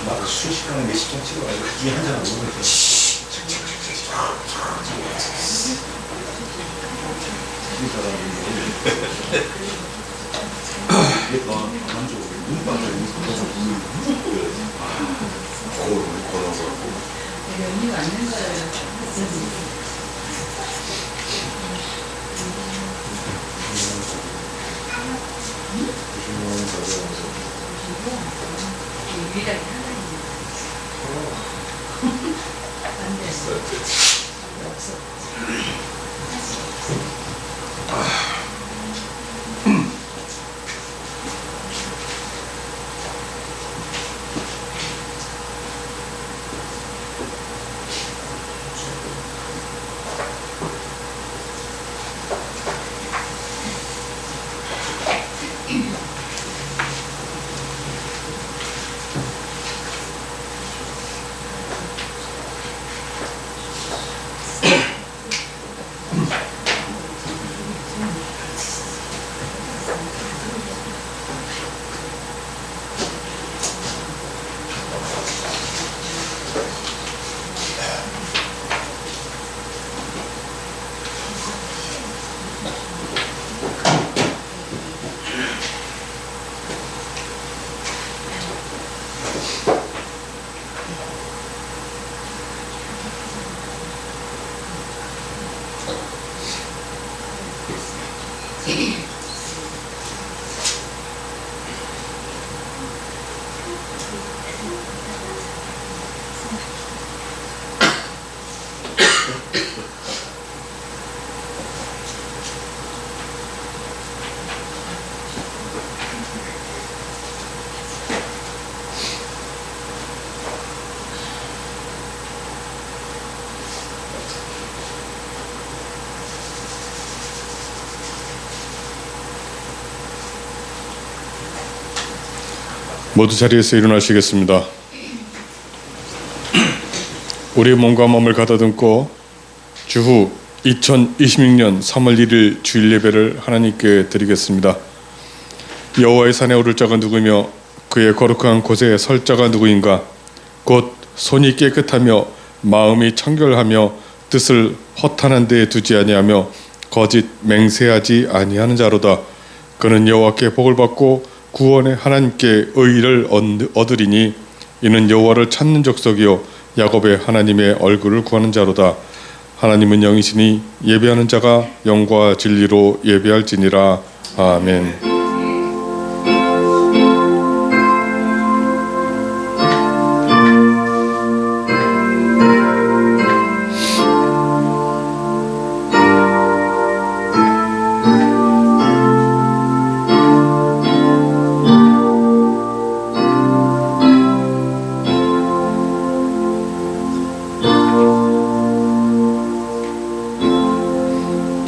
막 순식간에 몇십 장 찍어가지고 이 한 잔을 먹으면 만족을 눈반짝이 연기가 안 된 거예요. 유일하게 안 됐어. 없어. 모두 자리에서 일어나시겠습니다. 우리의 몸과 마음을 가다듬고 주후 2026년 3월 1일 주일 예배를 하나님께 드리겠습니다. 여호와의 산에 오를 자가 누구며 그의 거룩한 곳에 설 자가 누구인가? 곧 손이 깨끗하며 마음이 청결하며 뜻을 허탄한 데에 두지 아니하며 거짓 맹세하지 아니하는 자로다. 그는 여호와께 복을 받고 구원의 하나님께 의를 얻으리니 이는 여호와를 찾는 족속이요 야곱의 하나님의 얼굴을 구하는 자로다. 하나님은 영이시니 예배하는 자가 영과 진리로 예배할지니라. 아멘.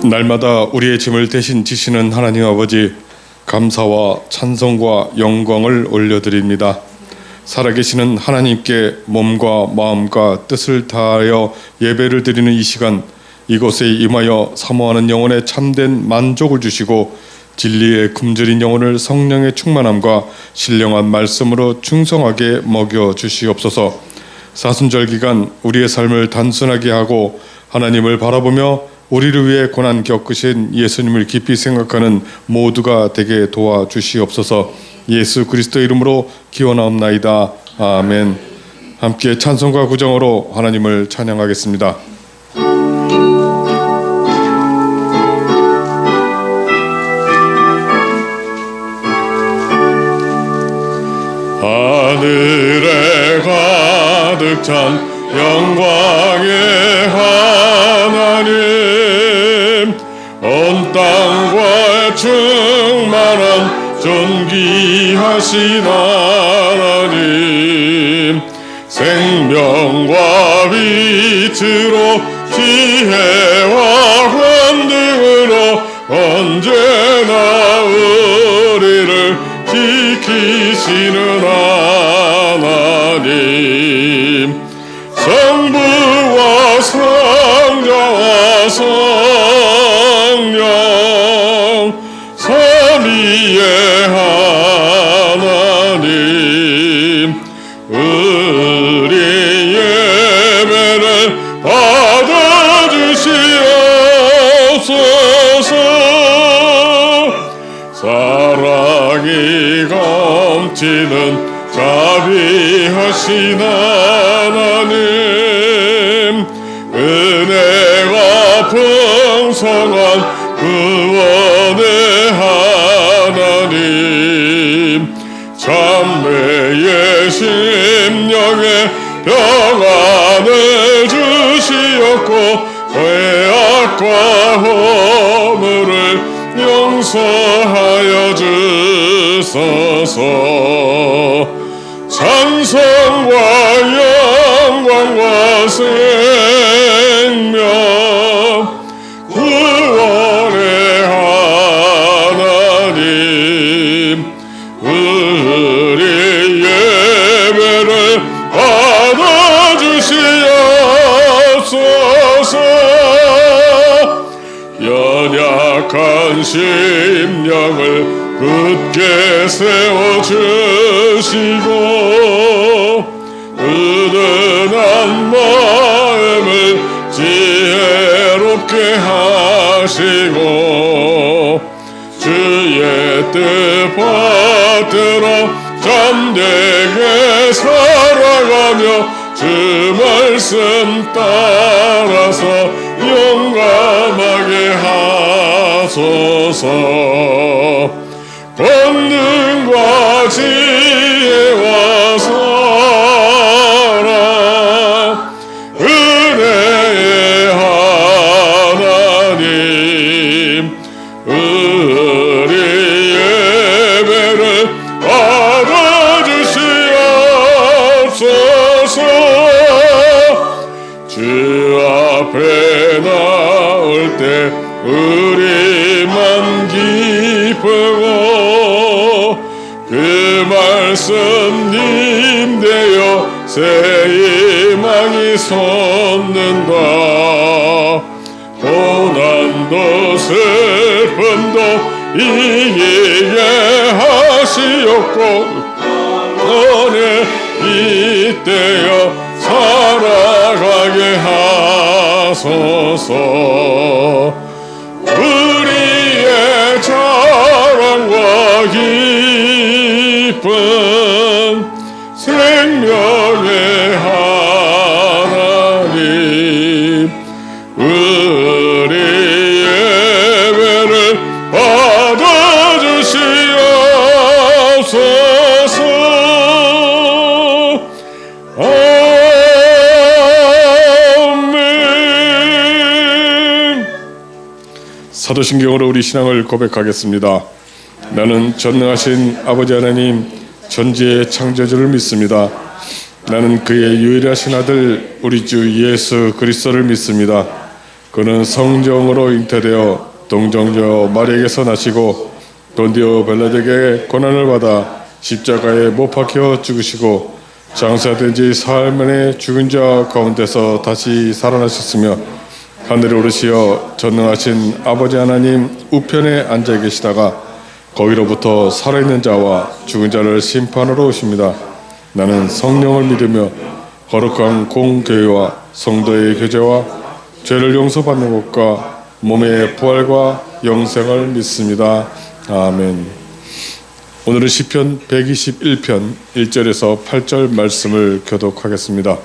날마다 우리의 짐을 대신 지시는 하나님 아버지, 감사와 찬송과 영광을 올려드립니다. 살아계시는 하나님께 몸과 마음과 뜻을 다하여 예배를 드리는 이 시간, 이곳에 임하여 사모하는 영혼에 참된 만족을 주시고 진리의 굶주린 영혼을 성령의 충만함과 신령한 말씀으로 충성하게 먹여 주시옵소서. 사순절 기간 우리의 삶을 단순하게 하고 하나님을 바라보며 우리를 위해 고난 겪으신 예수님을 깊이 생각하는 모두가 되게 도와주시옵소서. 예수 그리스도 이름으로 기원하옵나이다. 아멘. 함께 찬송과 구정으로 하나님을 찬양하겠습니다. 하늘에 가득 찬 영광의 하나님, 온 땅과 충만한 존귀하신 하나님, 생명과 빛으로 지혜와 권능 하시는 하나님, 성부와 성자와 성령 삼위의 하나님, 우리 예배를 받아주시옵소서. 사랑이 넘치는 자비하신 하나님, 은혜가 풍성한 구원의 하나님, 참매의 심령에 평안을 주시었고 죄악과 허물을 용서하여 주소서. 찬송과 영광과 생명 구원의 하나님, 우리 예배를 받아주시옵소서. 연약한 심령을 굳게 세워주시고 은은한 마음을 지혜롭게 하시고 주의 뜻 받들어 잠되게 살아가며 주 말씀 따라서 용감하게 하소서. 권능과 지혜와 사랑 은혜의 하나님, 우리 예배를 받아주시옵소서. 주 앞에 나올 때 우리만 기쁘고 그 말씀 님되어 새 희망이 솟는다. 고난도 슬픔도 이기게 하시옵고 너네 이때여 살아가게 하소서. 우리의 자랑과 기쁨 생명의 하나님, 우리 예배를 받아주시옵소서. 사도신경으로 우리 신앙을 고백하겠습니다. 나는 전능하신 아버지 하나님 전지의 창조주를 믿습니다. 나는 그의 유일하신 아들 우리 주 예수 그리스도를 믿습니다. 그는 성령으로 잉태되어 동정녀 마리아에게서 나시고 본디오 빌라도에게 고난을 받아 십자가에 못 박혀 죽으시고 장사된 지 사흘 만에 죽은 자 가운데서 다시 살아나셨으며 하늘에 오르시어 전능하신 아버지 하나님 우편에 앉아 계시다가 거기로부터 살아있는 자와 죽은 자를 심판하러 오십니다. 나는 성령을 믿으며 거룩한 공교회와 성도의 교제와 죄를 용서받는 것과 몸의 부활과 영생을 믿습니다. 아멘. 오늘은 시편 121편 1절에서 8절 말씀을 교독하겠습니다.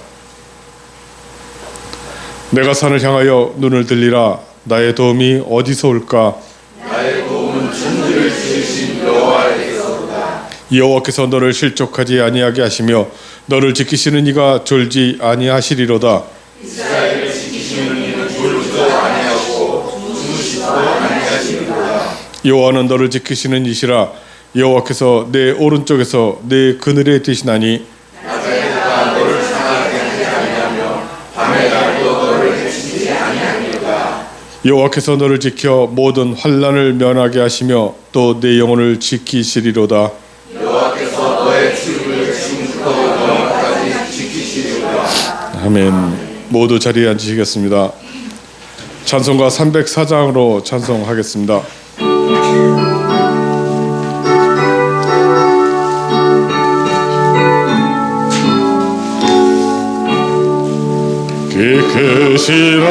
내가 산을 향하여 눈을 들리라. 나의 도움이 어디서 올까? 나의 도움은 천지를 지으신 여호와에게서로다. 여호와께서 너를 실족하지 아니하게 하시며 너를 지키시는 이가 졸지 아니하시리로다. 이스라엘을 지키시는 이는 졸지도 아니하고 주무시지도 아니하시리로다. 여호와는 너를 지키시는 이시라. 여호와께서 내 오른쪽에서 내 그늘에 뛰시나니 낮에가 너를 상하게 하지 아니하며 밤에라도 너를 해치지 아니하리로다. 여호와께서 너를 지켜 모든 환난을 면하게 하시며 또 내 영혼을 지키시리로다. 여호와께서 너의 아멘. 모두 자리에 앉으시겠습니다. 찬송가 304장으로 찬송하겠습니다. 깊으신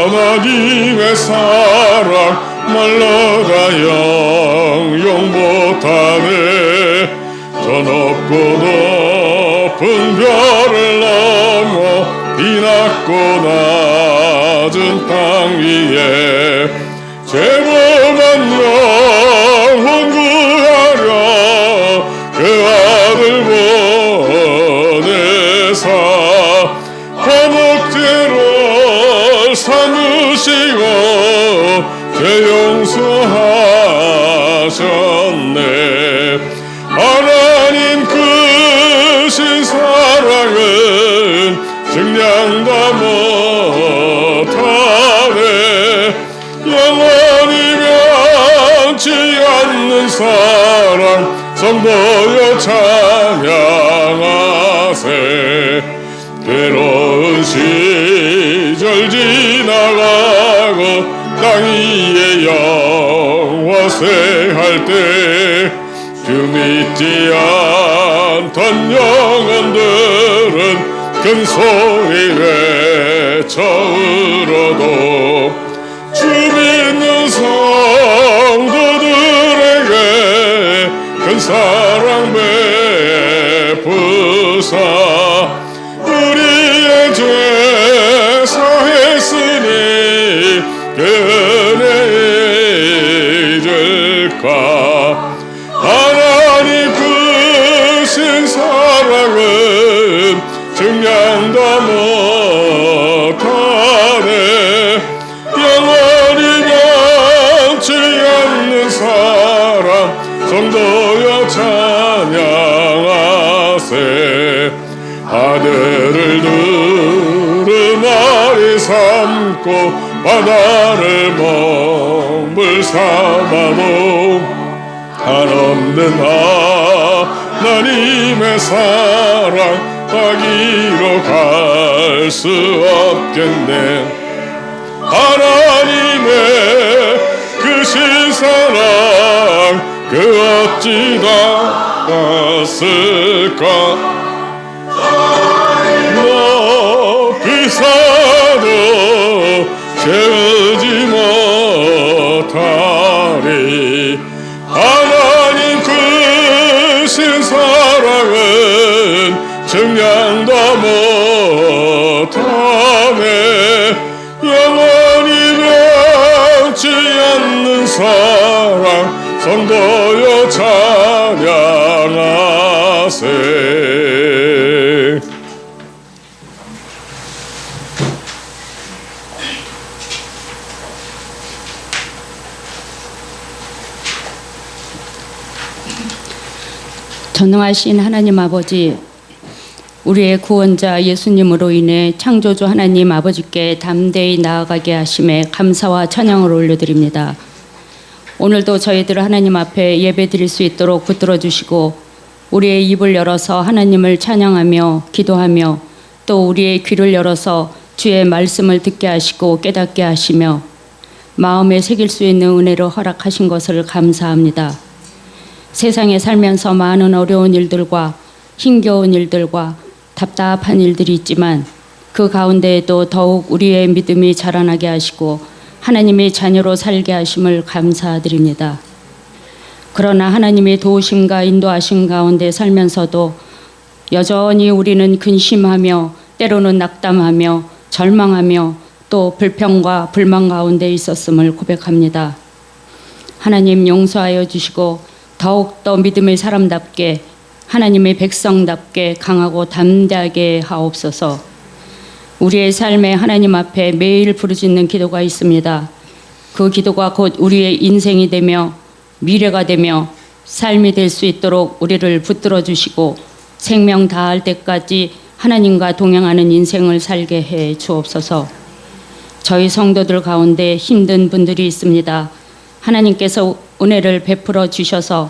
하나님의 사랑 말로다 영영 못하네. 저 높고 높은 별을 넘어 비낮고 낮은 땅 위에 죄범한 영혼 구하려 그 아들 보내사 화목제를 삼으시고 죄 용서하셨네. 하나님 크신 사랑은 증량다 못하네. 영원히 변치 않는 사랑 성도여 찬양하세. 괴로운 시절 지나가고 땅 위에 영화세할 때 주 믿지 않던 영혼들은 큰 소리 외쳐 울어도 주 믿는 성도들에게 큰 사랑 베푸사 우리의 죄 사했으니 그 은혜 잊을까. 하나님 크신 사랑은 증량다 못하네. 영원히 변치 않는 사랑 성도여 찬양하세. 하늘을 두루마리 삼고 바다를 먹물 삼아도 한없는 하나님의 사랑 따기로 갈 수 없겠네. 하나님의 크신 사랑 그 어찌 닿았을까. 높이 사도 채우지 못하리. 하나님 크신 사랑은 증량다 못하네. 영원히 변치 않는 사랑 성도여 찬양하세. 전능하신 하나님 아버지, 우리의 구원자 예수님으로 인해 창조주 하나님 아버지께 담대히 나아가게 하심에 감사와 찬양을 올려드립니다. 오늘도 저희들 하나님 앞에 예배드릴 수 있도록 붙들어 주시고 우리의 입을 열어서 하나님을 찬양하며 기도하며 또 우리의 귀를 열어서 주의 말씀을 듣게 하시고 깨닫게 하시며 마음에 새길 수 있는 은혜로 허락하신 것을 감사합니다. 세상에 살면서 많은 어려운 일들과 힘겨운 일들과 답답한 일들이 있지만 그 가운데에도 더욱 우리의 믿음이 자라나게 하시고 하나님의 자녀로 살게 하심을 감사드립니다. 그러나 하나님의 도우심과 인도하심 가운데 살면서도 여전히 우리는 근심하며 때로는 낙담하며 절망하며 또 불평과 불만 가운데 있었음을 고백합니다. 하나님 용서하여 주시고 더욱더 믿음의 사람답게 하나님의 백성답게 강하고 담대하게 하옵소서. 우리의 삶에 하나님 앞에 매일 부르짖는 기도가 있습니다. 그 기도가 곧 우리의 인생이 되며 미래가 되며 삶이 될 수 있도록 우리를 붙들어 주시고 생명 다할 때까지 하나님과 동행하는 인생을 살게 해 주옵소서. 저희 성도들 가운데 힘든 분들이 있습니다. 하나님께서 은혜를 베풀어 주셔서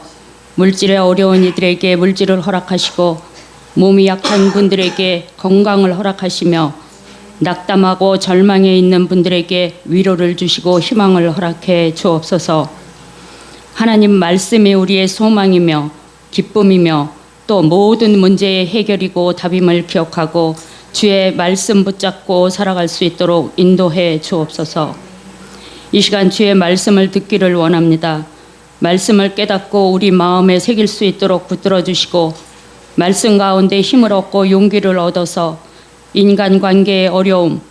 물질의 어려운 이들에게 물질을 허락하시고 몸이 약한 분들에게 건강을 허락하시며 낙담하고 절망에 있는 분들에게 위로를 주시고 희망을 허락해 주옵소서. 하나님 말씀이 우리의 소망이며 기쁨이며 또 모든 문제의 해결이고 답임을 기억하고 주의 말씀 붙잡고 살아갈 수 있도록 인도해 주옵소서. 이 시간 주의 말씀을 듣기를 원합니다. 말씀을 깨닫고 우리 마음에 새길 수 있도록 붙들어 주시고 말씀 가운데 힘을 얻고 용기를 얻어서 인간관계의 어려움,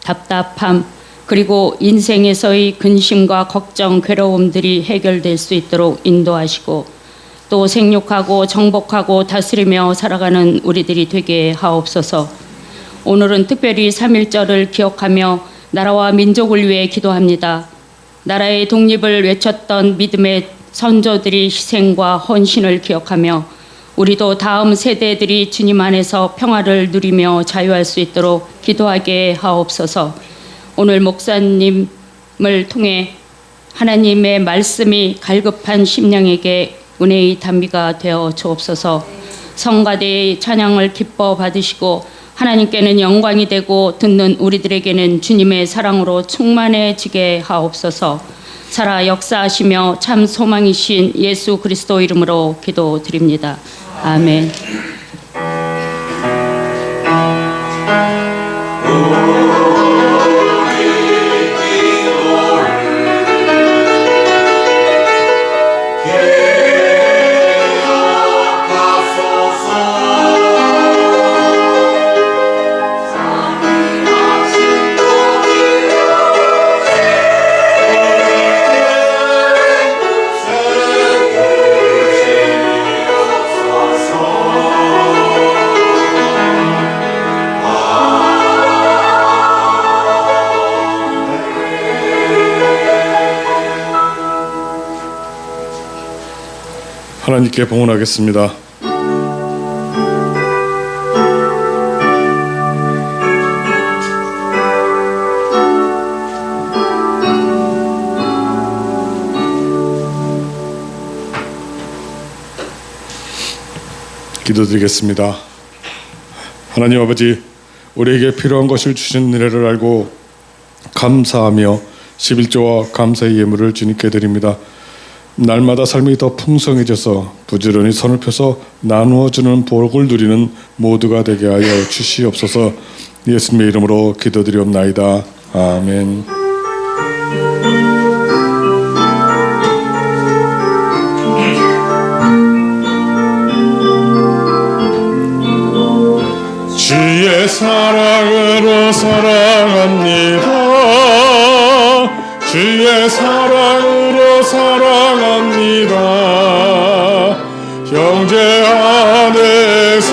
답답함, 그리고 인생에서의 근심과 걱정, 괴로움들이 해결될 수 있도록 인도하시고 또 생육하고 정복하고 다스리며 살아가는 우리들이 되게 하옵소서. 오늘은 특별히 3.1절을 기억하며 나라와 민족을 위해 기도합니다. 나라의 독립을 외쳤던 믿음의 선조들의 희생과 헌신을 기억하며 우리도 다음 세대들이 주님 안에서 평화를 누리며 자유할 수 있도록 기도하게 하옵소서. 오늘 목사님을 통해 하나님의 말씀이 갈급한 심령에게 은혜의 단비가 되어 주옵소서. 성가대의 찬양을 기뻐 받으시고 하나님께는 영광이 되고 듣는 우리들에게는 주님의 사랑으로 충만해지게 하옵소서. 살아 역사하시며 참 소망이신 예수 그리스도 이름으로 기도드립니다. 아멘. 하나님께 봉헌하겠습니다. 기도드리겠습니다. 하나님 아버지, 우리에게 필요한 것을 주신 은혜를 알고 감사하며 11조와 감사의 예물을 주님께 드립니다. 날마다 삶이 더 풍성해져서 부지런히 선을 펴서 나누어주는 복을 누리는 모두가 되게 하여 주시옵소서. 예수님의 이름으로 기도드리옵나이다. 아멘. 주의 사랑으로 사랑합니다. 주의 사랑으로 사랑합니다. 형제 안에서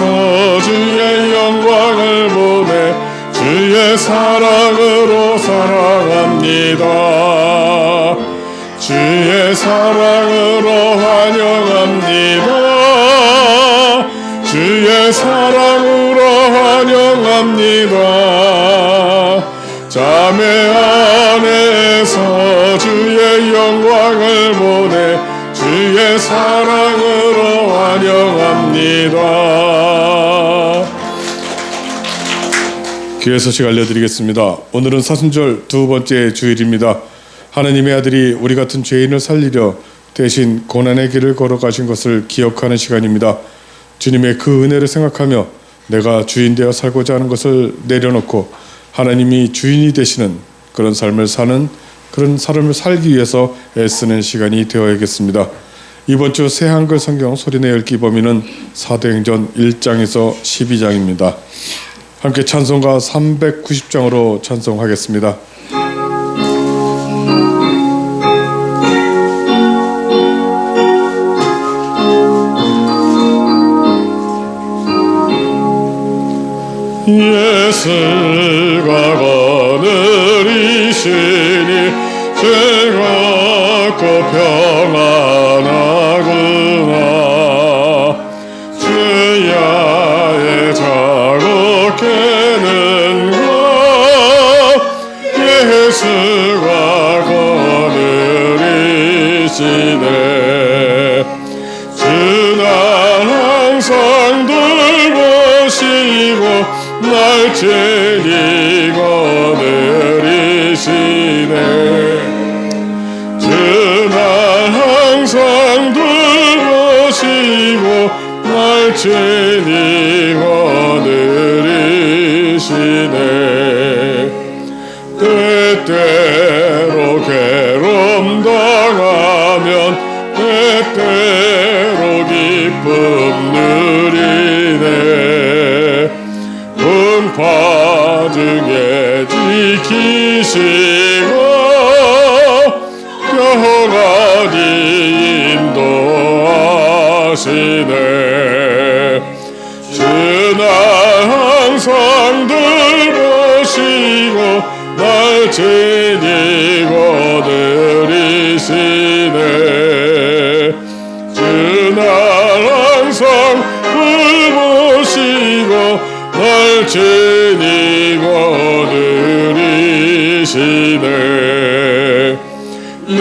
주의 영광을 보내 주의 사랑으로 사랑합니다. 주의 사랑으로 환영합니다. 주의 사랑으로 환영합니다. 자매 안에서 주의 영광을 보내 주의 사랑으로 환영합니다. 귀의 소식 알려드리겠습니다. 오늘은 사순절 두 번째 주일입니다. 하나님의 아들이 우리 같은 죄인을 살리려 대신 고난의 길을 걸어가신 것을 기억하는 시간입니다. 주님의 그 은혜를 생각하며 내가 주인 되어 살고자 하는 것을 내려놓고 하나님이 주인이 되시는 그런 삶을 사는 그런 삶을 살기 위해서 애쓰는 시간이 되어야겠습니다. 이번 주 새 한글 성경 소리내 읽기 범위는 사도행전 1장에서 12장입니다. 함께 찬송가 390장으로 찬송하겠습니다. 예수가 거느리시니 즐겁고 평안하구나. 주야의 자국케는 것 예수가 거느리시네. 주난 항상 돌보 지니고 느리시네 주날 항상 돌보시고 날 지니고 느리시네 때때로 괴로움 당하면 때때로 기쁨 누리네 풍파 중에 지키시고 영원히 인도하시네 주날 항상 돌보시고 날 지니고 느리시네 주날 항상 돌보시고 날 지니고 느리시네 내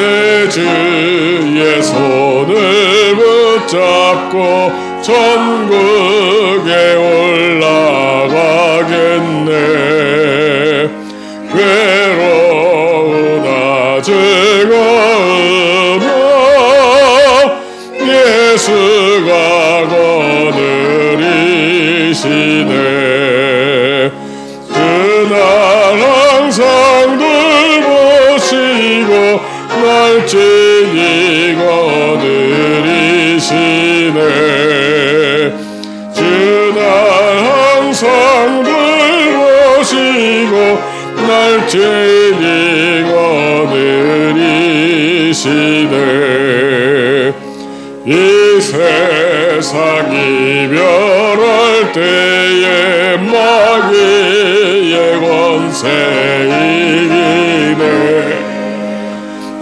주의 손을 붙잡고 천국에 올라가겠네 괴로우나 즐거우나 예수가 거느리시네 그날 항상 돌보시고 날 지니고 느리시네 주날 항상 돌보시고 날 지니고 느리시네 이 세상 이별할 때에 마귀의 권세 이기네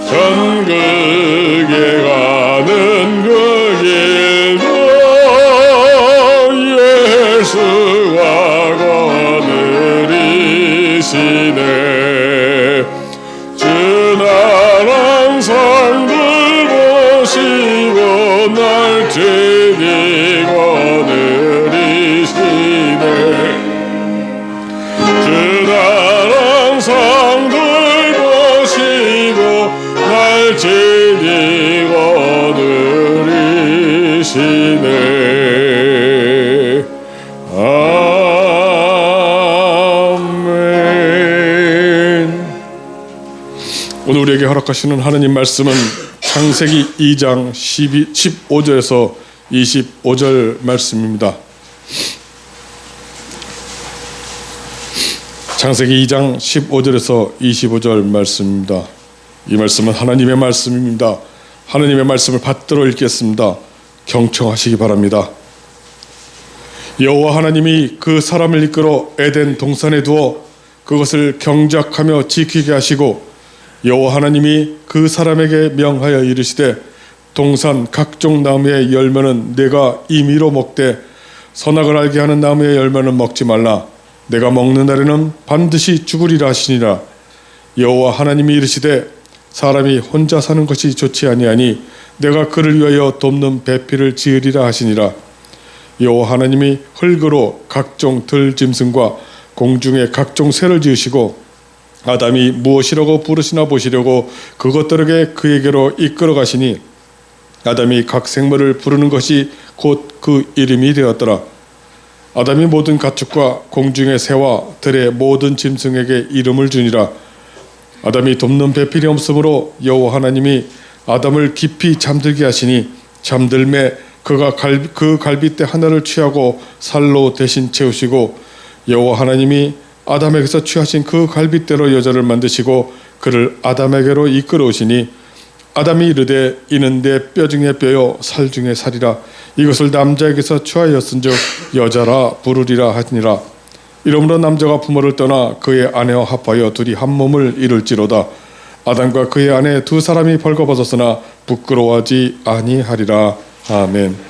천국에 가는 그 길도 예수가 거느리시네 주날 항상 돌보시고 날 지니고 느리시네 주날 항상 돌보시고 날 지니고 느리시네 아멘. 오늘 우리에게 허락하시는 하나님 말씀은 창세기 2장 15절에서 25절 말씀입니다. 창세기 2장 15절에서 25절 말씀입니다. 이 말씀은 하나님의 말씀입니다. 하나님의 말씀을 받들어 읽겠습니다. 경청하시기 바랍니다. 여호와 하나님이 그 사람을 이끌어 에덴 동산에 두어 그것을 경작하며 지키게 하시고 여호와 하나님이 그 사람에게 명하여 이르시되 동산 각종 나무의 열매는 내가 임의로 먹되 선악을 알게 하는 나무의 열매는 먹지 말라. 내가 먹는 날에는 반드시 죽으리라 하시니라. 여호와 하나님이 이르시되 사람이 혼자 사는 것이 좋지 아니하니 내가 그를 위하여 돕는 배필을 지으리라 하시니라. 여호와 하나님이 흙으로 각종 들짐승과 공중의 각종 새를 지으시고 아담이 무엇이라고 부르시나 보시려고 그것들에게 그에게로 이끌어 가시니 아담이 각 생물을 부르는 것이 곧 그 이름이 되었더라. 아담이 모든 가축과 공중의 새와 들의 모든 짐승에게 이름을 주니라. 아담이 돕는 배필이 없으므로 여호와 하나님이 아담을 깊이 잠들게 하시니 잠들매 그가 그 갈빗대 하나를 취하고 살로 대신 채우시고 여호와 하나님이 아담에게서 취하신 그 갈빗대로 여자를 만드시고 그를 아담에게로 이끌어오시니 아담이 이르되 이는 내 뼈 중에 뼈요 살 중에 살이라. 이것을 남자에게서 취하였은즉 여자라 부르리라 하니라. 이러므로 남자가 부모를 떠나 그의 아내와 합하여 둘이 한 몸을 이룰지로다. 아담과 그의 아내 두 사람이 벌거벗었으나 부끄러워하지 아니하리라. 아멘.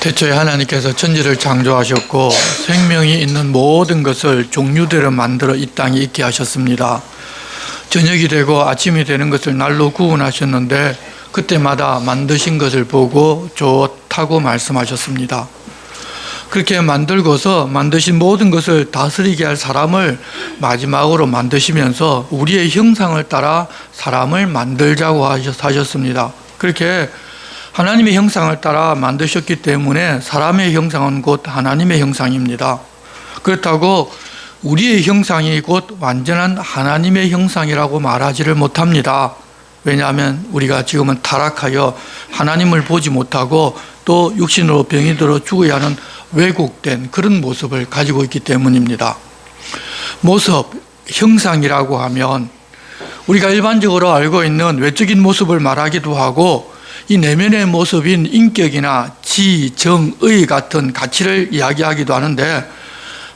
태초에 하나님께서 천지를 창조하셨고 생명이 있는 모든 것을 종류대로 만들어 이 땅에 있게 하셨습니다. 저녁이 되고 아침이 되는 것을 날로 구분하셨는데 그때마다 만드신 것을 보고 좋다고 말씀하셨습니다. 그렇게 만들고서 만드신 모든 것을 다스리게 할 사람을 마지막으로 만드시면서 우리의 형상을 따라 사람을 만들자고 하셨습니다. 그렇게 하나님의 형상을 따라 만드셨기 때문에 사람의 형상은 곧 하나님의 형상입니다. 그렇다고 우리의 형상이 곧 완전한 하나님의 형상이라고 말하지를 못합니다. 왜냐하면 우리가 지금은 타락하여 하나님을 보지 못하고 또 육신으로 병이 들어 죽어야 하는 왜곡된 그런 모습을 가지고 있기 때문입니다. 모습, 형상이라고 하면 우리가 일반적으로 알고 있는 외적인 모습을 말하기도 하고 이 내면의 모습인 인격이나 지, 정, 의 같은 가치를 이야기하기도 하는데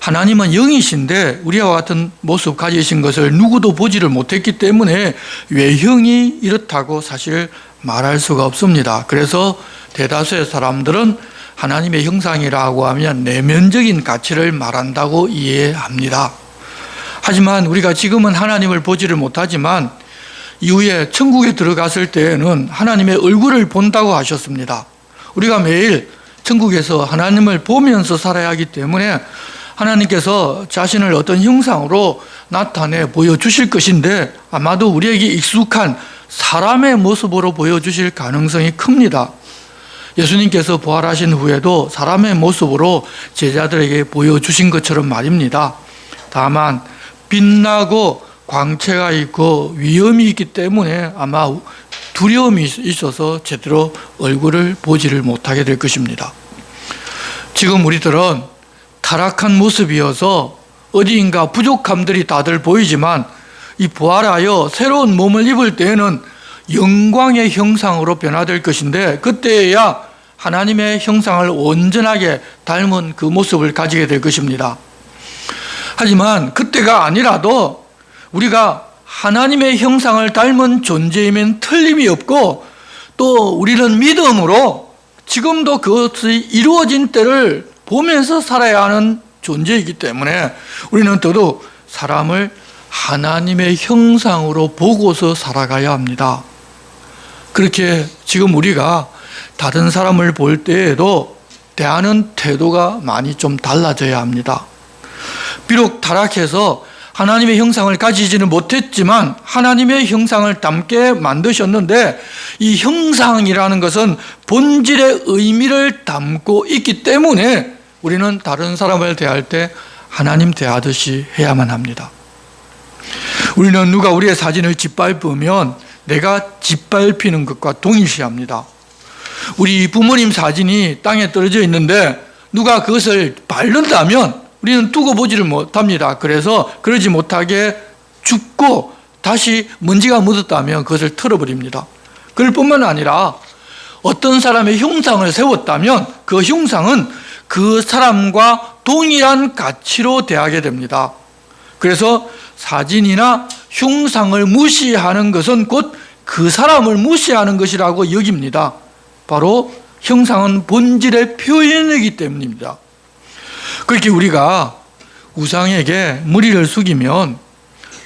하나님은 영이신데 우리와 같은 모습 가지신 것을 누구도 보지를 못했기 때문에 외형이 이렇다고 사실 말할 수가 없습니다. 그래서 대다수의 사람들은 하나님의 형상이라고 하면 내면적인 가치를 말한다고 이해합니다. 하지만 우리가 지금은 하나님을 보지를 못하지만 이후에 천국에 들어갔을 때에는 하나님의 얼굴을 본다고 하셨습니다. 우리가 매일 천국에서 하나님을 보면서 살아야 하기 때문에 하나님께서 자신을 어떤 형상으로 나타내 보여주실 것인데 아마도 우리에게 익숙한 사람의 모습으로 보여주실 가능성이 큽니다. 예수님께서 부활하신 후에도 사람의 모습으로 제자들에게 보여주신 것처럼 말입니다. 다만 빛나고 광채가 있고 위험이 있기 때문에 아마 두려움이 있어서 제대로 얼굴을 보지를 못하게 될 것입니다. 지금 우리들은 타락한 모습이어서 어디인가 부족함들이 다들 보이지만 이 부활하여 새로운 몸을 입을 때에는 영광의 형상으로 변화될 것인데 그때야 하나님의 형상을 온전하게 닮은 그 모습을 가지게 될 것입니다. 하지만 그때가 아니라도 우리가 하나님의 형상을 닮은 존재이면 틀림이 없고 또 우리는 믿음으로 지금도 그것이 이루어진 때를 보면서 살아야 하는 존재이기 때문에 우리는 더더욱 사람을 하나님의 형상으로 보고서 살아가야 합니다. 그렇게 지금 우리가 다른 사람을 볼 때에도 대하는 태도가 많이 좀 달라져야 합니다. 비록 타락해서 하나님의 형상을 가지지는 못했지만 하나님의 형상을 담게 만드셨는데 이 형상이라는 것은 본질의 의미를 담고 있기 때문에 우리는 다른 사람을 대할 때 하나님 대하듯이 해야만 합니다. 우리는 누가 우리의 사진을 짓밟으면 내가 짓밟히는 것과 동일시합니다. 우리 부모님 사진이 땅에 떨어져 있는데 누가 그것을 밟는다면 우리는 두고 보지를 못합니다. 그래서 그러지 못하게 줍고 다시 먼지가 묻었다면 그것을 털어버립니다. 그럴 뿐만 아니라 어떤 사람의 형상을 세웠다면 그 형상은 그 사람과 동일한 가치로 대하게 됩니다. 그래서 사진이나 형상을 무시하는 것은 곧 그 사람을 무시하는 것이라고 여깁니다. 바로 형상은 본질의 표현이기 때문입니다. 그렇게 우리가 우상에게 머리를 숙이면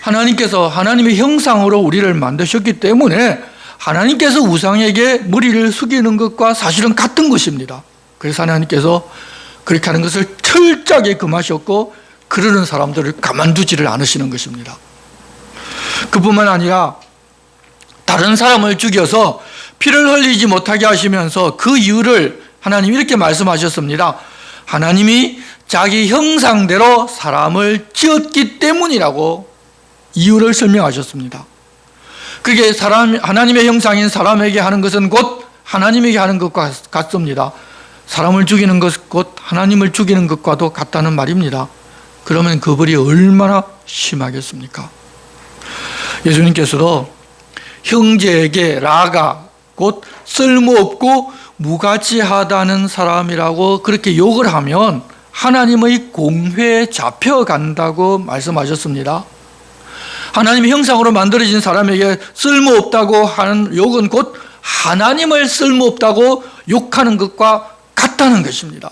하나님께서 하나님의 형상으로 우리를 만드셨기 때문에 하나님께서 우상에게 머리를 숙이는 것과 사실은 같은 것입니다. 그래서 하나님께서 그렇게 하는 것을 철저하게 금하셨고 그러는 사람들을 가만두지를 않으시는 것입니다. 그뿐만 아니라 다른 사람을 죽여서 피를 흘리지 못하게 하시면서 그 이유를 하나님이 이렇게 말씀하셨습니다. 하나님이 자기 형상대로 사람을 지었기 때문이라고 이유를 설명하셨습니다. 그게 하나님의 형상인 사람에게 하는 것은 곧 하나님에게 하는 것과 같습니다. 사람을 죽이는 것 곧 하나님을 죽이는 것과도 같다는 말입니다. 그러면 그 벌이 얼마나 심하겠습니까? 예수님께서도 형제에게 라가 곧 쓸모없고 무가치하다는 사람이라고 그렇게 욕을 하면 하나님의 공회에 잡혀간다고 말씀하셨습니다. 하나님의 형상으로 만들어진 사람에게 쓸모없다고 하는 욕은 곧 하나님을 쓸모없다고 욕하는 것과 같다는 것입니다.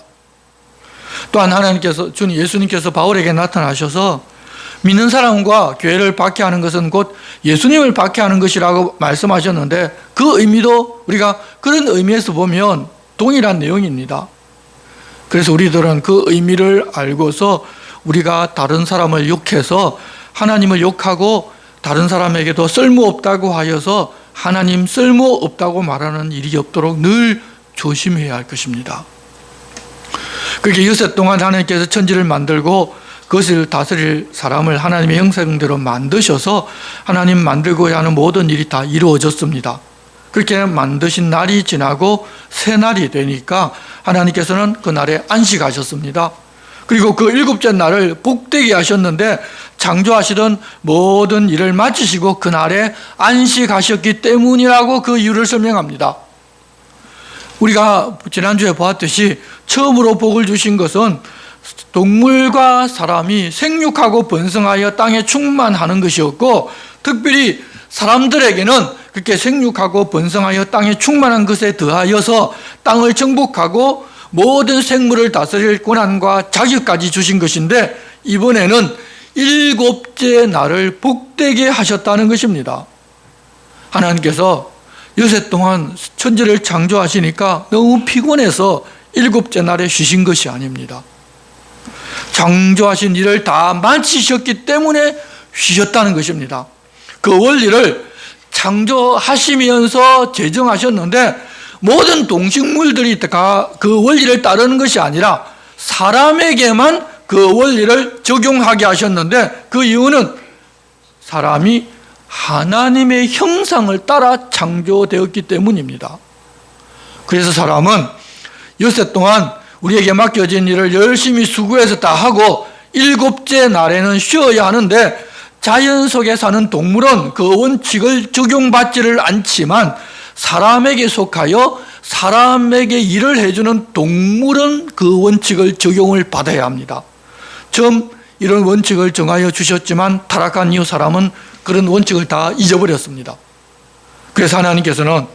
또한 하나님께서, 주님 예수님께서 바울에게 나타나셔서 믿는 사람과 교회를 박해하는 것은 곧 예수님을 박해하는 것이라고 말씀하셨는데, 그 의미도 우리가 그런 의미에서 보면 동일한 내용입니다. 그래서 우리들은 그 의미를 알고서 우리가 다른 사람을 욕해서 하나님을 욕하고 다른 사람에게도 쓸모없다고 하여서 하나님 쓸모없다고 말하는 일이 없도록 늘 조심해야 할 것입니다. 그렇게 여세 동안 하나님께서 천지를 만들고 그것을 다스릴 사람을 하나님의 형상대로 만드셔서 하나님 만들고자 하는 모든 일이 다 이루어졌습니다. 그렇게 만드신 날이 지나고 새 날이 되니까 하나님께서는 그 날에 안식하셨습니다. 그리고 그 일곱째 날을 복되게 하셨는데, 창조하시던 모든 일을 마치시고 그 날에 안식하셨기 때문이라고 그 이유를 설명합니다. 우리가 지난주에 보았듯이 처음으로 복을 주신 것은 동물과 사람이 생육하고 번성하여 땅에 충만하는 것이었고, 특별히 사람들에게는 그렇게 생육하고 번성하여 땅에 충만한 것에 더하여서 땅을 정복하고 모든 생물을 다스릴 권한과 자격까지 주신 것인데, 이번에는 일곱째 날을 복되게 하셨다는 것입니다. 하나님께서 여세 동안 천지를 창조하시니까 너무 피곤해서 일곱째 날에 쉬신 것이 아닙니다. 창조하신 일을 다 마치셨기 때문에 쉬셨다는 것입니다. 그 원리를 창조하시면서 제정하셨는데, 모든 동식물들이 다 그 원리를 따르는 것이 아니라 사람에게만 그 원리를 적용하게 하셨는데, 그 이유는 사람이 하나님의 형상을 따라 창조되었기 때문입니다. 그래서 사람은 엿새 동안 우리에게 맡겨진 일을 열심히 수고해서 다 하고 일곱째 날에는 쉬어야 하는데, 자연 속에 사는 동물은 그 원칙을 적용받지를 않지만 사람에게 속하여 사람에게 일을 해주는 동물은 그 원칙을 적용을 받아야 합니다. 처음 이런 원칙을 정하여 주셨지만 타락한 이후 사람은 그런 원칙을 다 잊어버렸습니다. 그래서 하나님께서는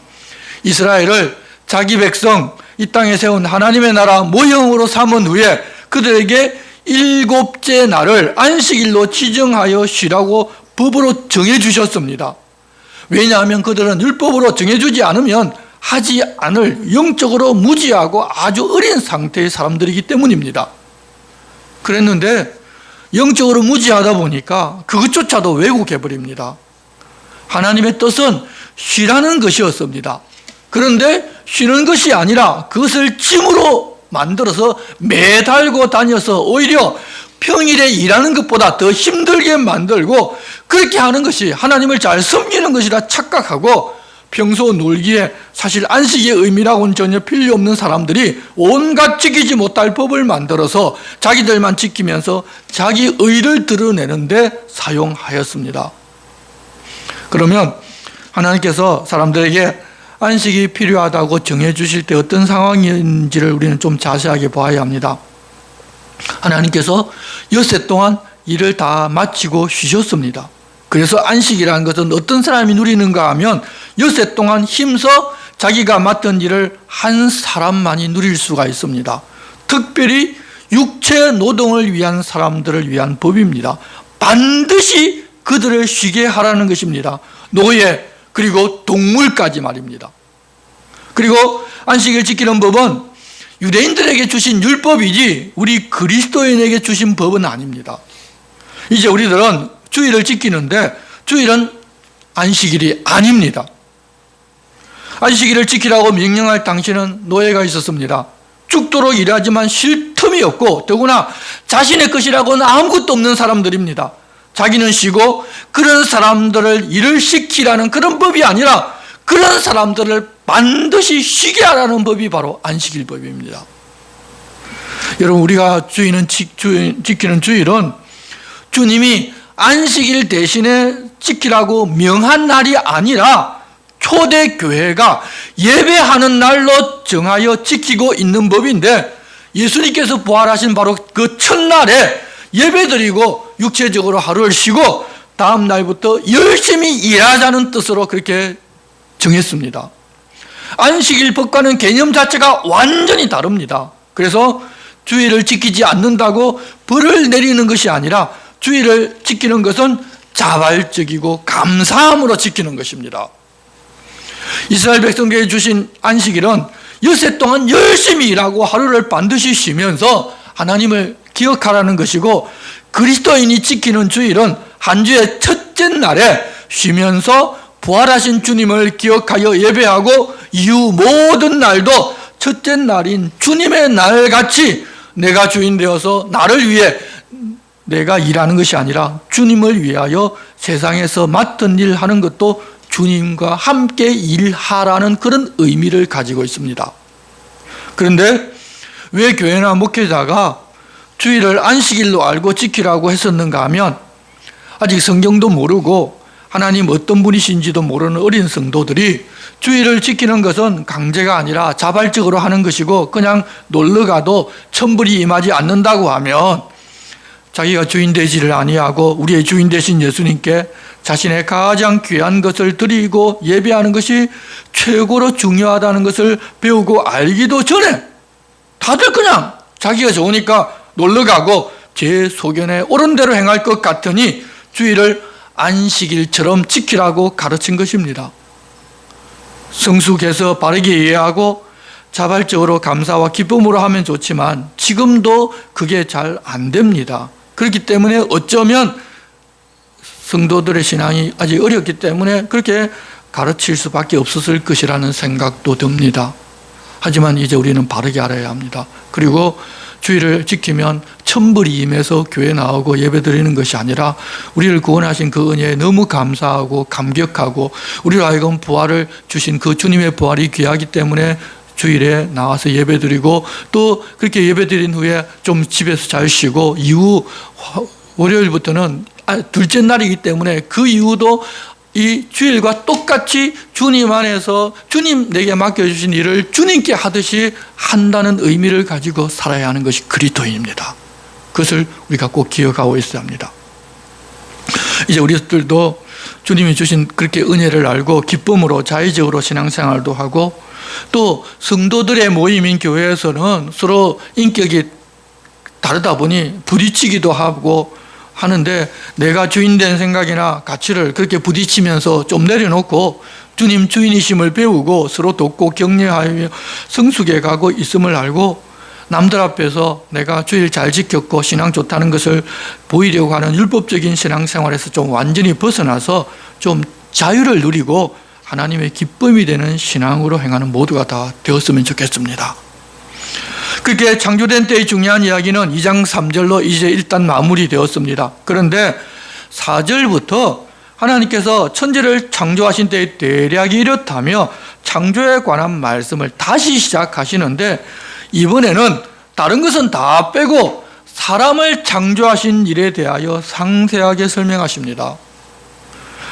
이스라엘을 자기 백성, 이 땅에 세운 하나님의 나라 모형으로 삼은 후에 그들에게 일곱째 날을 안식일로 지정하여 쉬라고 법으로 정해주셨습니다. 왜냐하면 그들은 율법으로 정해주지 않으면 하지 않을 영적으로 무지하고 아주 어린 상태의 사람들이기 때문입니다. 그랬는데 영적으로 무지하다 보니까 그것조차도 왜곡해버립니다. 하나님의 뜻은 쉬라는 것이었습니다. 그런데 쉬는 것이 아니라 그것을 짐으로 만들어서 매달고 다녀서 오히려 평일에 일하는 것보다 더 힘들게 만들고, 그렇게 하는 것이 하나님을 잘 섬기는 것이라 착각하고, 평소 놀기에 사실 안식의 의미라고는 전혀 필요 없는 사람들이 온갖 지키지 못할 법을 만들어서 자기들만 지키면서 자기 의를 드러내는데 사용하였습니다. 그러면 하나님께서 사람들에게 안식이 필요하다고 정해주실 때 어떤 상황인지를 우리는 좀 자세하게 보아야 합니다. 하나님께서 엿새 동안 일을 다 마치고 쉬셨습니다. 그래서 안식이라는 것은 어떤 사람이 누리는가 하면 엿새 동안 힘써 자기가 맡은 일을 한 사람만이 누릴 수가 있습니다. 특별히 육체 노동을 위한 사람들을 위한 법입니다. 반드시 그들을 쉬게 하라는 것입니다. 노예 그리고 동물까지 말입니다. 그리고 안식일 지키는 법은 유대인들에게 주신 율법이지 우리 그리스도인에게 주신 법은 아닙니다. 이제 우리들은 주일을 지키는데 주일은 안식일이 아닙니다. 안식일을 지키라고 명령할 당시는 노예가 있었습니다. 죽도록 일하지만 쉴 틈이 없고, 더구나 자신의 것이라고는 아무것도 없는 사람들입니다. 자기는 쉬고 그런 사람들을 일을 시키라는 그런 법이 아니라 그런 사람들을 반드시 쉬게 하라는 법이 바로 안식일 법입니다. 여러분, 우리가 지키는 주일은 주님이 안식일 대신에 지키라고 명한 날이 아니라 초대교회가 예배하는 날로 정하여 지키고 있는 법인데, 예수님께서 부활하신 바로 그 첫날에 예배드리고 육체적으로 하루를 쉬고 다음 날부터 열심히 일하자는 뜻으로 그렇게 정했습니다. 안식일법과는 개념 자체가 완전히 다릅니다. 그래서 주일을 지키지 않는다고 벌을 내리는 것이 아니라 주일을 지키는 것은 자발적이고 감사함으로 지키는 것입니다. 이스라엘 백성에게 주신 안식일은 엿새 동안 열심히 일하고 하루를 반드시 쉬면서 하나님을 기억하라는 것이고, 그리스도인이 지키는 주일은 한 주의 첫째 날에 쉬면서 부활하신 주님을 기억하여 예배하고 이후 모든 날도 첫째 날인 주님의 날같이 내가 주인 되어서 나를 위해 내가 일하는 것이 아니라 주님을 위하여 세상에서 맡은 일 하는 것도 주님과 함께 일하라는 그런 의미를 가지고 있습니다. 그런데 왜 교회나 목회자가 주일을 안식일로 알고 지키라고 했었는가 하면, 아직 성경도 모르고 하나님 어떤 분이신지도 모르는 어린 성도들이 주일을 지키는 것은 강제가 아니라 자발적으로 하는 것이고, 그냥 놀러가도 천불이 임하지 않는다고 하면 자기가 주인 되지를 아니하고 우리의 주인 되신 예수님께 자신의 가장 귀한 것을 드리고 예배하는 것이 최고로 중요하다는 것을 배우고 알기도 전에 다들 그냥 자기가 좋으니까 놀러가고 제 소견에 옳은 대로 행할 것 같으니 주일을 안식일처럼 지키라고 가르친 것입니다. 성숙해서 바르게 이해하고 자발적으로 감사와 기쁨으로 하면 좋지만 지금도 그게 잘 안 됩니다. 그렇기 때문에 어쩌면 성도들의 신앙이 아직 어렵기 때문에 그렇게 가르칠 수밖에 없었을 것이라는 생각도 듭니다. 하지만 이제 우리는 바르게 알아야 합니다. 그리고 주일을 지키면 천불이 임해서 교회 나오고 예배드리는 것이 아니라 우리를 구원하신 그 은혜에 너무 감사하고 감격하고 우리로 하여금 부활을 주신 그 주님의 부활이 귀하기 때문에 주일에 나와서 예배드리고, 또 그렇게 예배드린 후에 좀 집에서 잘 쉬고 이후 월요일부터는 둘째 날이기 때문에 그 이후도 이 주일과 똑같이 주님 안에서 주님 내게 맡겨주신 일을 주님께 하듯이 한다는 의미를 가지고 살아야 하는 것이 그리스도인입니다. 그것을 우리가 꼭 기억하고 있어야 합니다. 이제 우리들도 주님이 주신 그렇게 은혜를 알고 기쁨으로 자의적으로 신앙생활도 하고, 또 성도들의 모임인 교회에서는 서로 인격이 다르다 보니 부딪히기도 하고 하는데, 내가 주인된 생각이나 가치를 그렇게 부딪히면서 좀 내려놓고 주님 주인이심을 배우고 서로 돕고 격려하며 성숙해 가고 있음을 알고, 남들 앞에서 내가 주일 잘 지켰고 신앙 좋다는 것을 보이려고 하는 율법적인 신앙생활에서 좀 완전히 벗어나서 좀 자유를 누리고 하나님의 기쁨이 되는 신앙으로 행하는 모두가 다 되었으면 좋겠습니다. 그렇게 창조된 때의 중요한 이야기는 2장 3절로 이제 일단 마무리되었습니다. 그런데 4절부터 하나님께서 천지를 창조하신 때의 대략이 이렇다며 창조에 관한 말씀을 다시 시작하시는데, 이번에는 다른 것은 다 빼고 사람을 창조하신 일에 대하여 상세하게 설명하십니다.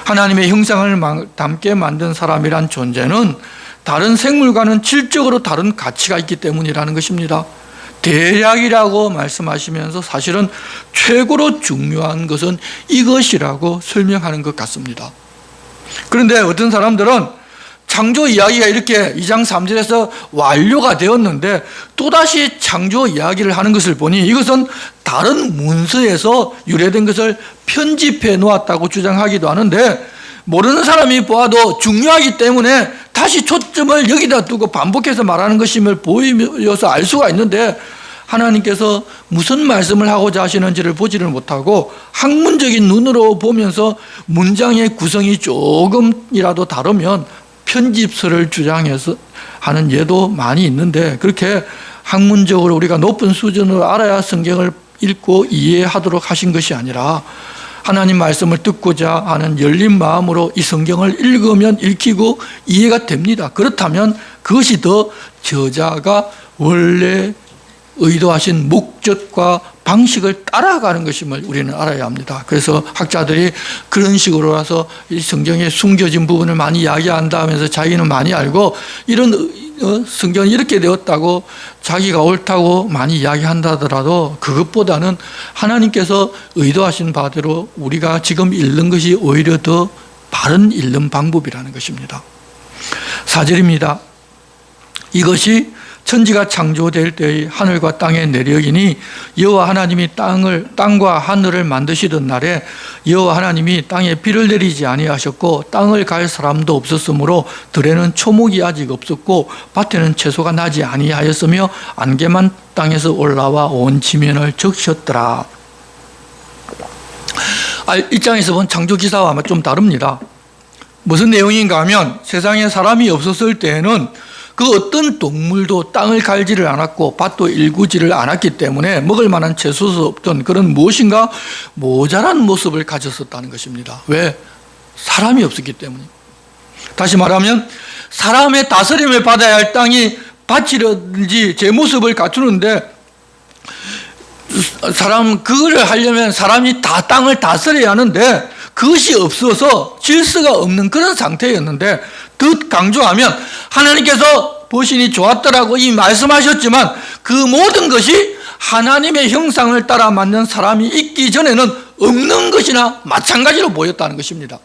하나님의 형상을 담게 만든 사람이란 존재는 다른 생물과는 질적으로 다른 가치가 있기 때문이라는 것입니다. 대략이라고 말씀하시면서 사실은 최고로 중요한 것은 이것이라고 설명하는 것 같습니다. 그런데 어떤 사람들은 창조 이야기가 이렇게 2장 3절에서 완료가 되었는데 또다시 창조 이야기를 하는 것을 보니 이것은 다른 문서에서 유래된 것을 편집해 놓았다고 주장하기도 하는데, 모르는 사람이 보아도 중요하기 때문에 다시 초점을 여기다 두고 반복해서 말하는 것임을 보여서 알 수가 있는데, 하나님께서 무슨 말씀을 하고자 하시는지를 보지를 못하고 학문적인 눈으로 보면서 문장의 구성이 조금이라도 다르면 편집서를 주장해서 하는 예도 많이 있는데, 그렇게 학문적으로 우리가 높은 수준으로 알아야 성경을 읽고 이해하도록 하신 것이 아니라 하나님 말씀을 듣고자 하는 열린 마음으로 이 성경을 읽으면 읽히고 이해가 됩니다. 그렇다면 그것이 더 저자가 원래 의도하신 목적과 방식을 따라가는 것임을 우리는 알아야 합니다. 그래서 학자들이 그런 식으로 해서 이 성경에 숨겨진 부분을 많이 이야기한다 하면서 자기는 많이 알고 이런 성경이 이렇게 되었다고 자기가 옳다고 많이 이야기한다 하더라도 그것보다는 하나님께서 의도하신 바대로 우리가 지금 읽는 것이 오히려 더 바른 읽는 방법이라는 것입니다. 4절입니다. 이것이 천지가 창조될 때의 하늘과 땅의 내력이니 여호와 하나님이 땅과 하늘을 만드시던 날에 여호와 하나님이 땅에 비를 내리지 아니하셨고 땅을 갈 사람도 없었으므로 들에는 초목이 아직 없었고 밭에는 채소가 나지 아니하였으며 안개만 땅에서 올라와 온 지면을 적셨더라. 입장에서 본 창조 기사와 좀 다릅니다. 무슨 내용인가 하면 세상에 사람이 없었을 때에는 그 어떤 동물도 땅을 갈지를 않았고 밭도 일구지를 않았기 때문에 먹을 만한 채소도 없던 그런 무엇인가 모자란 모습을 가졌었다는 것입니다. 왜? 사람이 없었기 때문에. 다시 말하면 사람의 다스림을 받아야 할 땅이 밭이라든지 제 모습을 갖추는데 그거를 하려면 사람이 다 땅을 다스려야 하는데 그것이 없어서 질서가 없는 그런 상태였는데, 더 강조하면 하나님께서 보시니 좋았더라고 이 말씀하셨지만 그 모든 것이 하나님의 형상을 따라 만든 사람이 있기 전에는 없는 것이나 마찬가지로 보였다는 것입니다.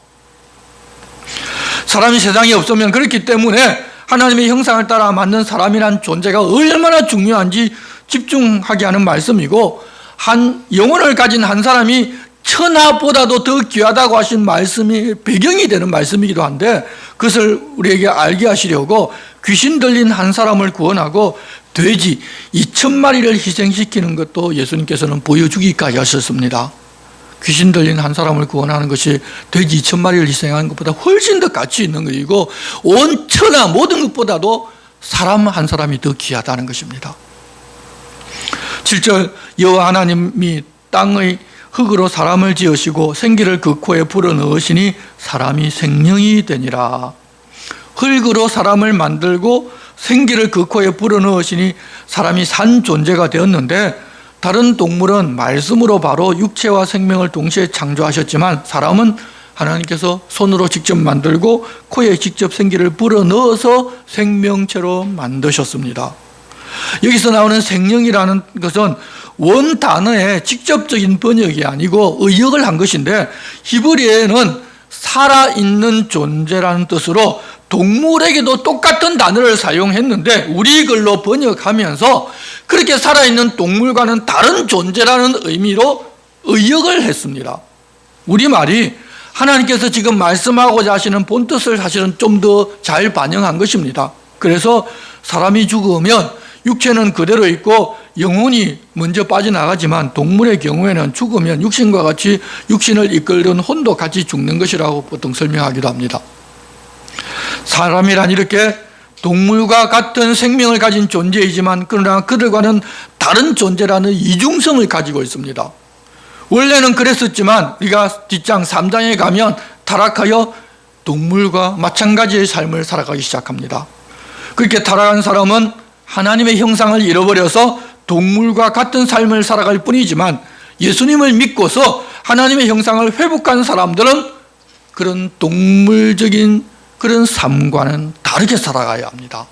사람이 세상에 없으면 그렇기 때문에 하나님의 형상을 따라 만든 사람이란 존재가 얼마나 중요한지 집중하게 하는 말씀이고, 한 영혼을 가진 한 사람이 천하보다도 더 귀하다고 하신 말씀이 배경이 되는 말씀이기도 한데, 그것을 우리에게 알게 하시려고 귀신 들린 한 사람을 구원하고 돼지 2,000마리를 희생시키는 것도 예수님께서는 보여주기까지 하셨습니다. 귀신 들린 한 사람을 구원하는 것이 돼지 2,000마리를 희생하는 것보다 훨씬 더 가치 있는 것이고, 온 천하 모든 것보다도 사람 한 사람이 더 귀하다는 것입니다. 7절, 여호와 하나님이 땅의 흙으로 사람을 지으시고 생기를 그 코에 불어넣으시니 사람이 생명이 되니라. 흙으로 사람을 만들고 생기를 그 코에 불어넣으시니 사람이 산 존재가 되었는데, 다른 동물은 말씀으로 바로 육체와 생명을 동시에 창조하셨지만 사람은 하나님께서 손으로 직접 만들고 코에 직접 생기를 불어넣어서 생명체로 만드셨습니다. 여기서 나오는 생명이라는 것은 원 단어의 직접적인 번역이 아니고 의역을 한 것인데, 히브리어에는 살아있는 존재라는 뜻으로 동물에게도 똑같은 단어를 사용했는데 우리 글로 번역하면서 그렇게 살아있는 동물과는 다른 존재라는 의미로 의역을 했습니다. 우리말이 하나님께서 지금 말씀하고자 하시는 본뜻을 사실은 좀 더 잘 반영한 것입니다. 그래서 사람이 죽으면 육체는 그대로 있고 영혼이 먼저 빠져나가지만 동물의 경우에는 죽으면 육신과 같이 육신을 이끌던 혼도 같이 죽는 것이라고 보통 설명하기도 합니다. 사람이란 이렇게 동물과 같은 생명을 가진 존재이지만 그러나 그들과는 다른 존재라는 이중성을 가지고 있습니다. 원래는 그랬었지만 우리가 뒷장 3장에 가면 타락하여 동물과 마찬가지의 삶을 살아가기 시작합니다. 그렇게 타락한 사람은 하나님의 형상을 잃어버려서 동물과 같은 삶을 살아갈 뿐이지만, 예수님을 믿고서 하나님의 형상을 회복한 사람들은 그런 동물적인 그런 삶과는 다르게 살아가야 합니다.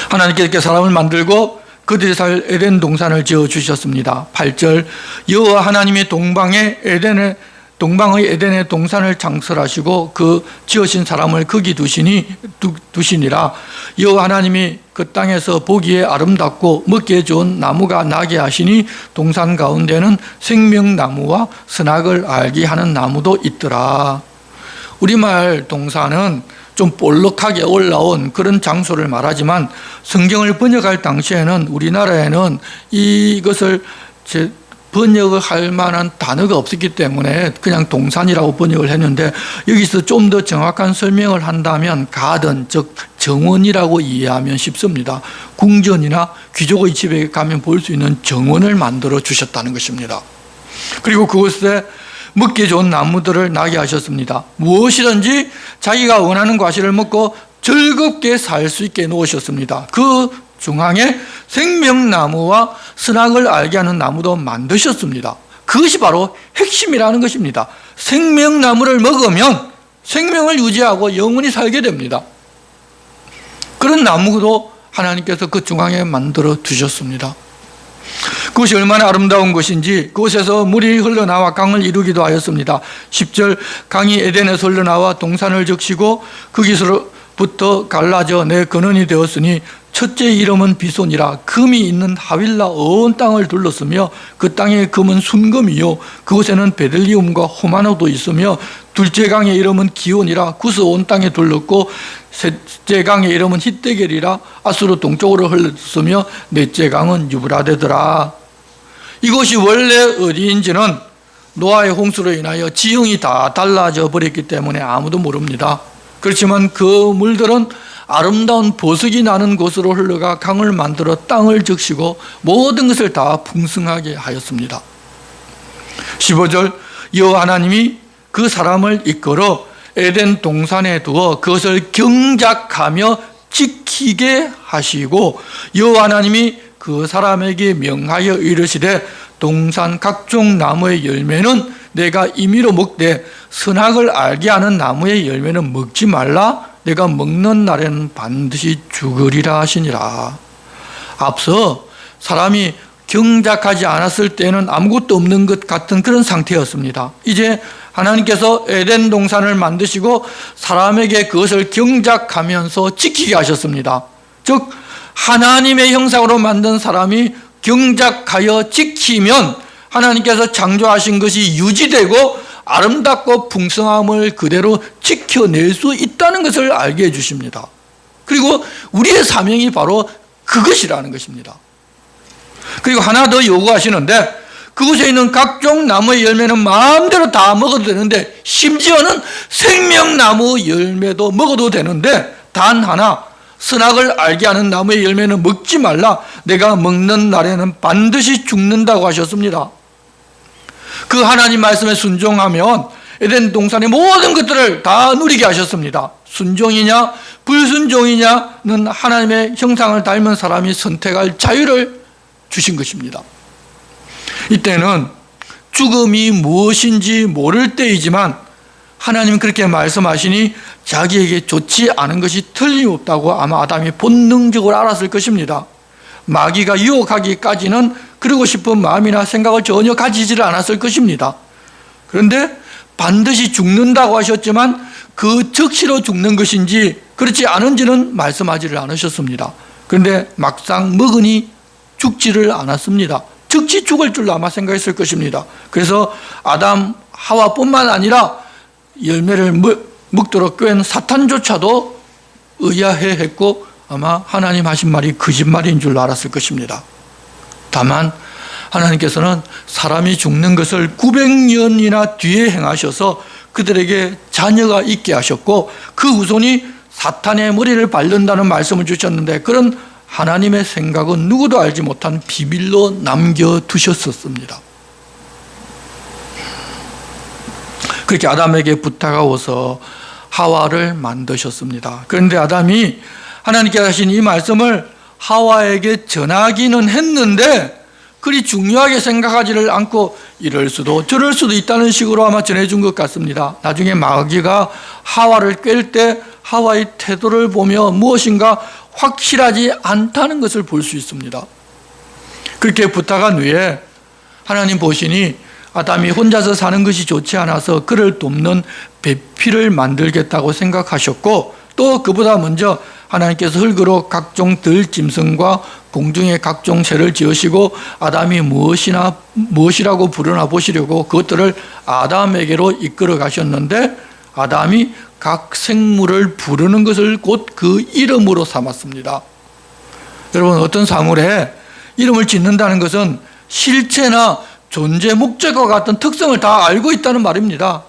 하나님께서 사람을 만들고 그들이 살 에덴 동산을 지어주셨습니다. 8절, 여호와 하나님이 동방의 에덴의 동산을 창설하시고 그 지으신 사람을 거기 두시니라. 여호와 하나님이 그 땅에서 보기에 아름답고 먹기에 좋은 나무가 나게 하시니 동산 가운데는 생명나무와 선악을 알게 하는 나무도 있더라. 우리말 동산은 좀 볼록하게 올라온 그런 장소를 말하지만 성경을 번역할 당시에는 우리나라에는 이것을 번역을 할 만한 단어가 없었기 때문에 그냥 동산이라고 번역을 했는데, 여기서 좀 더 정확한 설명을 한다면 가든, 즉 정원이라고 이해하면 쉽습니다. 궁전이나 귀족의 집에 가면 볼 수 있는 정원을 만들어 주셨다는 것입니다. 그리고 그곳에 먹기 좋은 나무들을 나게 하셨습니다. 무엇이든지 자기가 원하는 과실을 먹고 즐겁게 살 수 있게 놓으셨습니다. 그 중앙에 생명나무와 선악을 알게 하는 나무도 만드셨습니다. 그것이 바로 핵심이라는 것입니다. 생명나무를 먹으면 생명을 유지하고 영원히 살게 됩니다. 그런 나무도 하나님께서 그 중앙에 만들어 두셨습니다. 그것이 얼마나 아름다운 것인지 그곳에서 물이 흘러나와 강을 이루기도 하였습니다. 10절, 강이 에덴에서 흘러나와 동산을 적시고 거기서 부터 갈라져 내 근원이 되었으니 첫째 이름은 비손이라. 금이 있는 하윌라 온 땅을 둘렀으며 그 땅의 금은 순금이요 그곳에는 베들리움과 호마노도 있으며 둘째 강의 이름은 기온이라. 구스 온 땅에 둘렀고 셋째 강의 이름은 히데겔이라. 아수르 동쪽으로 흘렀으며 넷째 강은 유브라데더라. 이곳이 원래 어디인지는 노아의 홍수로 인하여 지형이 다 달라져 버렸기 때문에 아무도 모릅니다. 그렇지만 그 물들은 아름다운 보석이 나는 곳으로 흘러가 강을 만들어 땅을 적시고 모든 것을 다 풍성하게 하였습니다. 15절 여호와 하나님이 그 사람을 이끌어 에덴 동산에 두어 그것을 경작하며 지키게 하시고 여호와 하나님이 그 사람에게 명하여 이르시되 동산 각종 나무의 열매는 내가 임의로 먹되 선악을 알게 하는 나무의 열매는 먹지 말라. 내가 먹는 날에는 반드시 죽으리라 하시니라. 앞서 사람이 경작하지 않았을 때는 아무것도 없는 것 같은 그런 상태였습니다. 이제 하나님께서 에덴 동산을 만드시고 사람에게 그것을 경작하면서 지키게 하셨습니다. 즉 하나님의 형상으로 만든 사람이 경작하여 지키면 하나님께서 창조하신 것이 유지되고 아름답고 풍성함을 그대로 지켜낼 수 있다는 것을 알게 해주십니다. 그리고 우리의 사명이 바로 그것이라는 것입니다. 그리고 하나 더 요구하시는데 그곳에 있는 각종 나무의 열매는 마음대로 다 먹어도 되는데 심지어는 생명나무 열매도 먹어도 되는데 단 하나 선악을 알게 하는 나무의 열매는 먹지 말라. 내가 먹는 날에는 반드시 죽는다고 하셨습니다. 그 하나님 말씀에 순종하면 에덴 동산의 모든 것들을 다 누리게 하셨습니다. 순종이냐 불순종이냐는 하나님의 형상을 닮은 사람이 선택할 자유를 주신 것입니다. 이때는 죽음이 무엇인지 모를 때이지만 하나님은 그렇게 말씀하시니 자기에게 좋지 않은 것이 틀림없다고 아마 아담이 본능적으로 알았을 것입니다. 마귀가 유혹하기까지는 그러고 싶은 마음이나 생각을 전혀 가지지를 않았을 것입니다. 그런데 반드시 죽는다고 하셨지만 그 즉시로 죽는 것인지 그렇지 않은지는 말씀하지를 않으셨습니다. 그런데 막상 먹으니 죽지를 않았습니다. 즉시 죽을 줄로 아마 생각했을 것입니다. 그래서 아담 하와뿐만 아니라 열매를 먹도록 꾀는 사탄조차도 의아해했고 아마 하나님 하신 말이 거짓말인 줄로 알았을 것입니다. 다만 하나님께서는 사람이 죽는 것을 900년이나 뒤에 행하셔서 그들에게 자녀가 있게 하셨고 그 후손이 사탄의 머리를 밟는다는 말씀을 주셨는데 그런 하나님의 생각은 누구도 알지 못한 비밀로 남겨두셨었습니다. 그렇게 아담에게 부탁하고서 하와를 만드셨습니다. 그런데 아담이 하나님께서 하신 이 말씀을 하와에게 전하기는 했는데 그리 중요하게 생각하지를 않고 이럴 수도 저럴 수도 있다는 식으로 아마 전해준 것 같습니다. 나중에 마귀가 하와를 꿰을 때 하와의 태도를 보며 무엇인가 확실하지 않다는 것을 볼 수 있습니다. 그렇게 부탁한 후에 하나님 보시니 아담이 혼자서 사는 것이 좋지 않아서 그를 돕는 배필을 만들겠다고 생각하셨고 또 그보다 먼저 하나님께서 흙으로 각종 들짐승과 공중의 각종 새를 지으시고 아담이 무엇이라고 부르나 보시려고 그것들을 아담에게로 이끌어 가셨는데 아담이 각 생물을 부르는 것을 곧 그 이름으로 삼았습니다. 여러분 어떤 사물에 이름을 짓는다는 것은 실체나 존재 목적과 같은 특성을 다 알고 있다는 말입니다.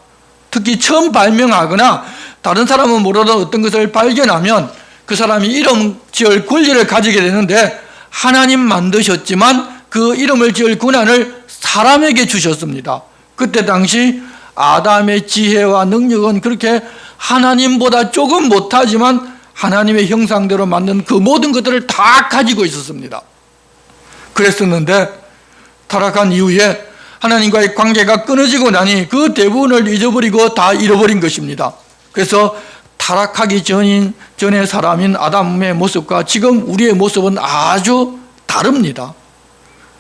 특히 처음 발명하거나 다른 사람은 모르던 어떤 것을 발견하면 그 사람이 이름 지을 권리를 가지게 되는데 하나님 만드셨지만 그 이름을 지을 권한을 사람에게 주셨습니다. 그때 당시 아담의 지혜와 능력은 그렇게 하나님보다 조금 못하지만 하나님의 형상대로 만든 그 모든 것들을 다 가지고 있었습니다. 그랬었는데 타락한 이후에 하나님과의 관계가 끊어지고 나니 그 대부분을 잊어버리고 다 잃어버린 것입니다. 그래서 타락하기 전의 사람인 아담의 모습과 지금 우리의 모습은 아주 다릅니다.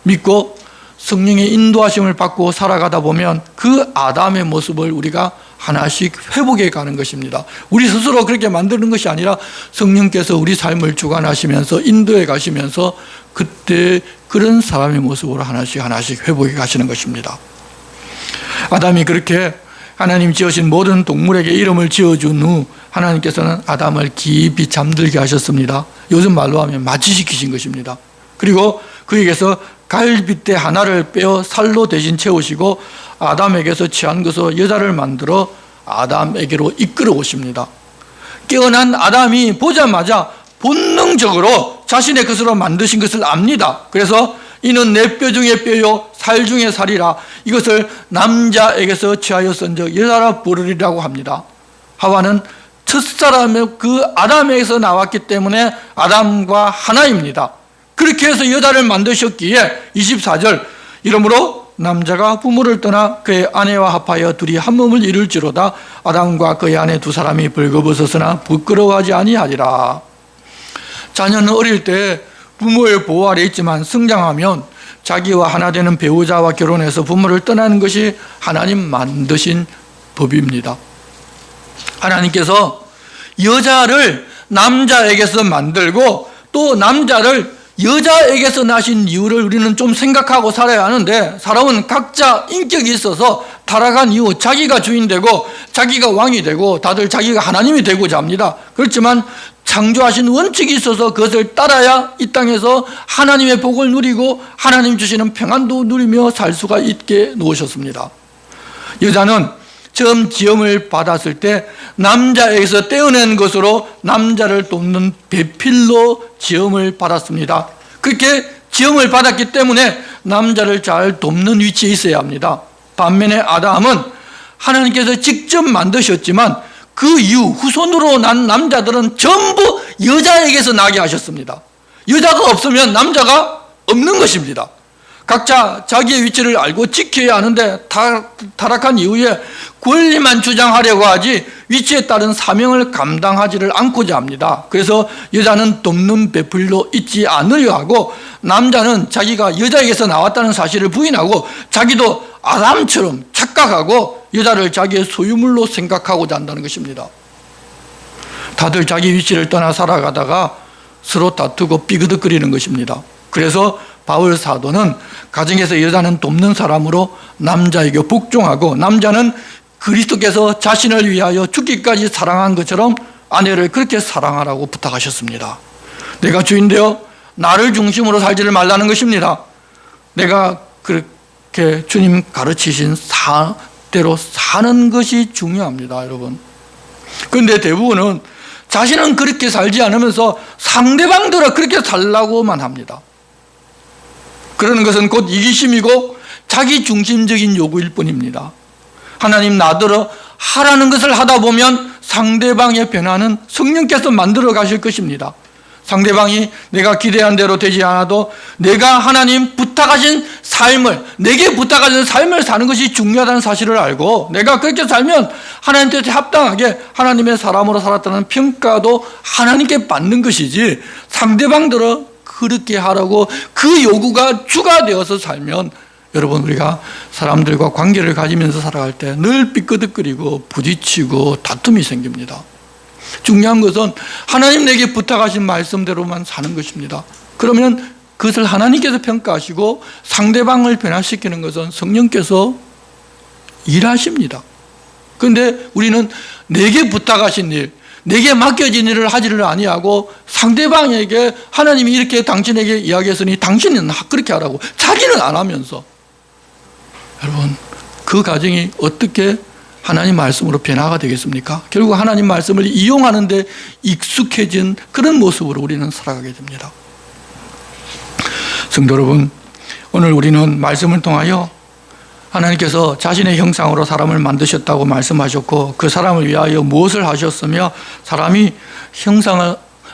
믿고 성령의 인도하심을 받고 살아가다 보면 그 아담의 모습을 우리가 하나씩 회복해 가는 것입니다. 우리 스스로 그렇게 만드는 것이 아니라 성령께서 우리 삶을 주관하시면서 인도해 가시면서 그때 그런 사람의 모습으로 하나씩 회복해 가시는 것입니다. 아담이 그렇게 하나님 지으신 모든 동물에게 이름을 지어준 후 하나님께서는 아담을 깊이 잠들게 하셨습니다. 요즘 말로 하면 마취시키신 것입니다. 그리고 그에게서 갈빗대 하나를 빼어 살로 대신 채우시고 아담에게서 취한 것으로 여자를 만들어 아담에게로 이끌어 오십니다. 깨어난 아담이 보자마자 본능적으로 자신의 것으로 만드신 것을 압니다. 그래서 이는 내 뼈 중에 뼈요 살 중에 살이라 이것을 남자에게서 취하였은즉 여자라 부르리라고 합니다. 하와는 첫사람의 그 아담에게서 나왔기 때문에 아담과 하나입니다. 그렇게 해서 여자를 만드셨기에 24절 이러므로 남자가 부모를 떠나 그의 아내와 합하여 둘이 한 몸을 이룰지로다 아담과 그의 아내 두 사람이 벌거벗었으나 부끄러워하지 아니하리라. 자녀는 어릴 때 부모의 보호 아래 있지만 성장하면 자기와 하나 되는 배우자와 결혼해서 부모를 떠나는 것이 하나님 만드신 법입니다. 하나님께서 여자를 남자에게서 만들고 또 남자를 여자에게서 나신 이유를 우리는 좀 생각하고 살아야 하는데 사람은 각자 인격이 있어서 타락한 이후 자기가 주인 되고 자기가 왕이 되고 다들 자기가 하나님이 되고자 합니다. 그렇지만 창조하신 원칙이 있어서 그것을 따라야 이 땅에서 하나님의 복을 누리고 하나님 주시는 평안도 누리며 살 수가 있게 놓으셨습니다. 여자는 처음 지음을 받았을 때 남자에게서 떼어낸 것으로 남자를 돕는 배필로 지음을 받았습니다. 그렇게 지음을 받았기 때문에 남자를 잘 돕는 위치에 있어야 합니다. 반면에 아담은 하나님께서 직접 만드셨지만 그 이후 후손으로 난 남자들은 전부 여자에게서 나게 하셨습니다. 여자가 없으면 남자가 없는 것입니다. 각자 자기의 위치를 알고 지켜야 하는데 타락한 이후에 권리만 주장하려고 하지 위치에 따른 사명을 감당하지를 않고자 합니다. 그래서 여자는 돕는 배필로 있지 않으려 하고 남자는 자기가 여자에게서 나왔다는 사실을 부인하고 자기도 아담처럼 착각하고 여자를 자기의 소유물로 생각하고자 한다는 것입니다. 다들 자기 위치를 떠나 살아가다가 서로 다투고 삐그덕거리는 것입니다. 그래서 바울 사도는 가정에서 여자는 돕는 사람으로 남자에게 복종하고 남자는 그리스도께서 자신을 위하여 죽기까지 사랑한 것처럼 아내를 그렇게 사랑하라고 부탁하셨습니다. 내가 주인되어 나를 중심으로 살지를 말라는 것입니다. 내가 그렇게 주님 가르치신 대로 사는 것이 중요합니다, 여러분. 그런데 대부분은 자신은 그렇게 살지 않으면서 상대방들은 그렇게 살라고만 합니다. 그러는 것은 곧 이기심이고 자기 중심적인 요구일 뿐입니다. 하나님 나더러 하라는 것을 하다 보면 상대방의 변화는 성령께서 만들어 가실 것입니다. 상대방이 내가 기대한 대로 되지 않아도 내가 하나님 부탁하신 삶을, 내게 부탁하신 삶을 사는 것이 중요하다는 사실을 알고 내가 그렇게 살면 하나님 뜻에 합당하게 하나님의 사람으로 살았다는 평가도 하나님께 받는 것이지 상대방들은 그렇게 하라고 그 요구가 주가 되어서 살면 여러분 우리가 사람들과 관계를 가지면서 살아갈 때 늘 삐끄덕거리고 부딪히고 다툼이 생깁니다. 중요한 것은 하나님 내게 부탁하신 말씀대로만 사는 것입니다. 그러면 그것을 하나님께서 평가하시고 상대방을 변화시키는 것은 성령께서 일하십니다. 그런데 우리는 내게 부탁하신 일, 내게 맡겨진 일을 하지를 아니하고 상대방에게 하나님이 이렇게 당신에게 이야기했으니 당신은 그렇게 하라고 자기는 안 하면서 여러분 그 가정이 어떻게 하나님 말씀으로 변화가 되겠습니까? 결국 하나님 말씀을 이용하는 데 익숙해진 그런 모습으로 우리는 살아가게 됩니다. 성도 여러분, 오늘 우리는 말씀을 통하여 하나님께서 자신의 형상으로 사람을 만드셨다고 말씀하셨고 그 사람을 위하여 무엇을 하셨으며 사람이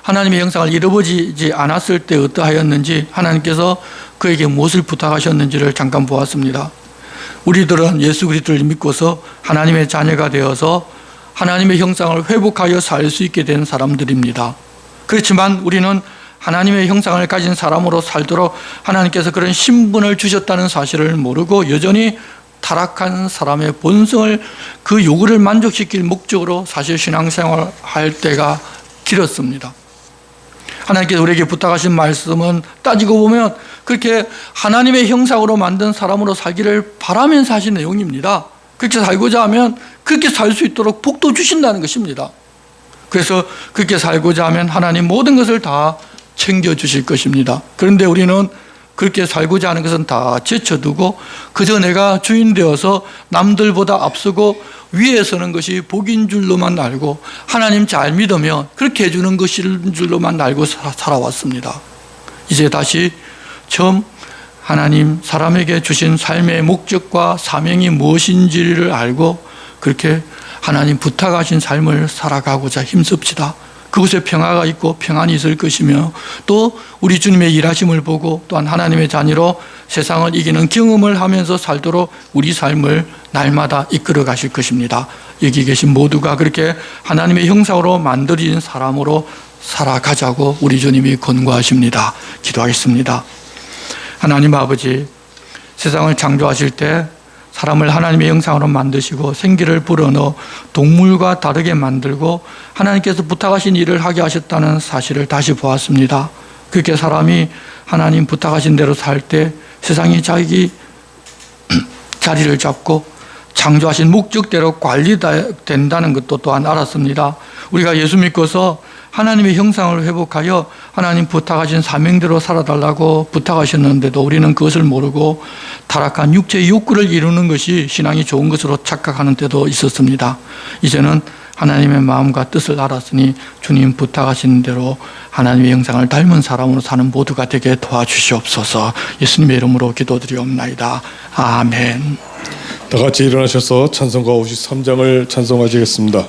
하나님의 형상을 잃어버리지 않았을 때 어떠하였는지 하나님께서 그에게 무엇을 부탁하셨는지를 잠깐 보았습니다. 우리들은 예수 그리스도를 믿고서 하나님의 자녀가 되어서 하나님의 형상을 회복하여 살 수 있게 된 사람들입니다. 그렇지만 우리는 하나님의 형상을 가진 사람으로 살도록 하나님께서 그런 신분을 주셨다는 사실을 모르고 여전히 타락한 사람의 본성을 그 요구를 만족시킬 목적으로 사실 신앙생활을 할 때가 길었습니다. 하나님께서 우리에게 부탁하신 말씀은 따지고 보면 그렇게 하나님의 형상으로 만든 사람으로 살기를 바라면서 하신 내용입니다. 그렇게 살고자 하면 그렇게 살 수 있도록 복도 주신다는 것입니다. 그래서 그렇게 살고자 하면 하나님 모든 것을 다 챙겨주실 것입니다. 그런데 우리는 그렇게 살고자 하는 것은 다 제쳐두고 그저 내가 주인 되어서 남들보다 앞서고 위에 서는 것이 복인 줄로만 알고 하나님 잘 믿으면 그렇게 해주는 것인 줄로만 알고 살아왔습니다. 이제 다시 처음 하나님 사람에게 주신 삶의 목적과 사명이 무엇인지를 알고 그렇게 하나님 부탁하신 삶을 살아가고자 힘씁시다. 그곳에 평화가 있고 평안이 있을 것이며 또 우리 주님의 일하심을 보고 또한 하나님의 자녀로 세상을 이기는 경험을 하면서 살도록 우리 삶을 날마다 이끌어 가실 것입니다. 여기 계신 모두가 그렇게 하나님의 형상으로 만들어진 사람으로 살아가자고 우리 주님이 권고하십니다. 기도하겠습니다. 하나님 아버지, 세상을 창조하실 때 사람을 하나님의 형상으로 만드시고 생기를 불어넣어 동물과 다르게 만들고 하나님께서 부탁하신 일을 하게 하셨다는 사실을 다시 보았습니다. 그렇게 사람이 하나님 부탁하신 대로 살 때 세상이 자기 자리를 잡고 창조하신 목적대로 관리된다는 것도 또한 알았습니다. 우리가 예수 믿고서 하나님의 형상을 회복하여 하나님 부탁하신 사명대로 살아달라고 부탁하셨는데도 우리는 그것을 모르고 타락한 육체의 욕구를 이루는 것이 신앙이 좋은 것으로 착각하는 때도 있었습니다. 이제는 하나님의 마음과 뜻을 알았으니 주님 부탁하시는 대로 하나님의 형상을 닮은 사람으로 사는 모두가 되게 도와주시옵소서. 예수님의 이름으로 기도드리옵나이다. 아멘. 다 같이 일어나셔서 찬송가 53장을 찬송하시겠습니다.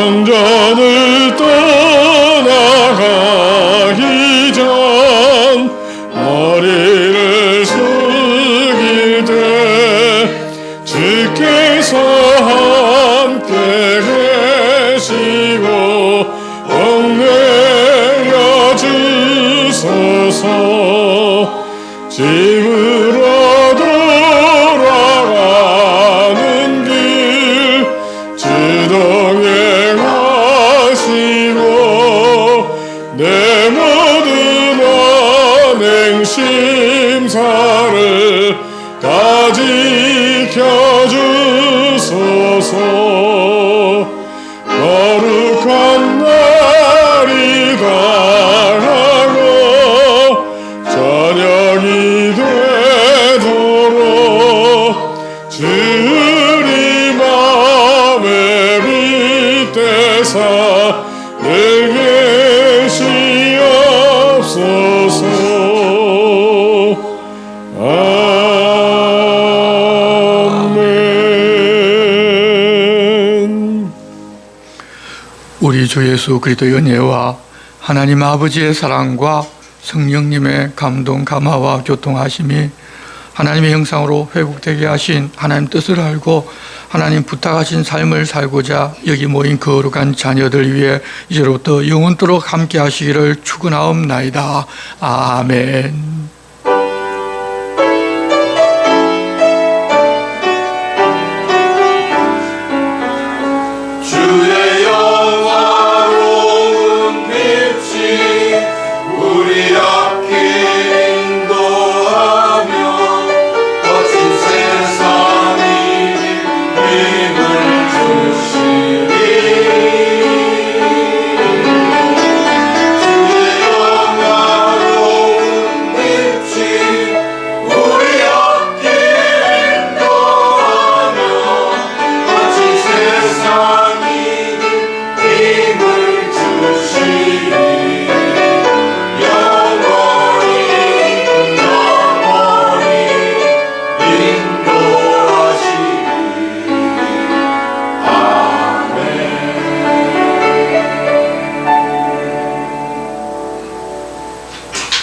성전을 떠나가기 전 머리를 숙일 때 주께서 함께 계시고 옥내려 주소서. 집으로 돌아가는 길 주동에 가시고 내 모든 언행 심사를 다 지켜주소서. 거룩한 날이 다가고 저녁이 되도록 주님 맘에 빗대사 늘 계시옵소서. 아멘. 우리 주 예수 그리스도의 은혜와 하나님 아버지의 사랑과 성령님의 감동, 감화와 교통하심이 하나님의 형상으로 회복되게 하신 하나님 뜻을 알고 하나님 부탁하신 삶을 살고자 여기 모인 거룩한 자녀들 위해 이제로부터 영원토록 함께 하시기를 축원하옵나이다. 아멘.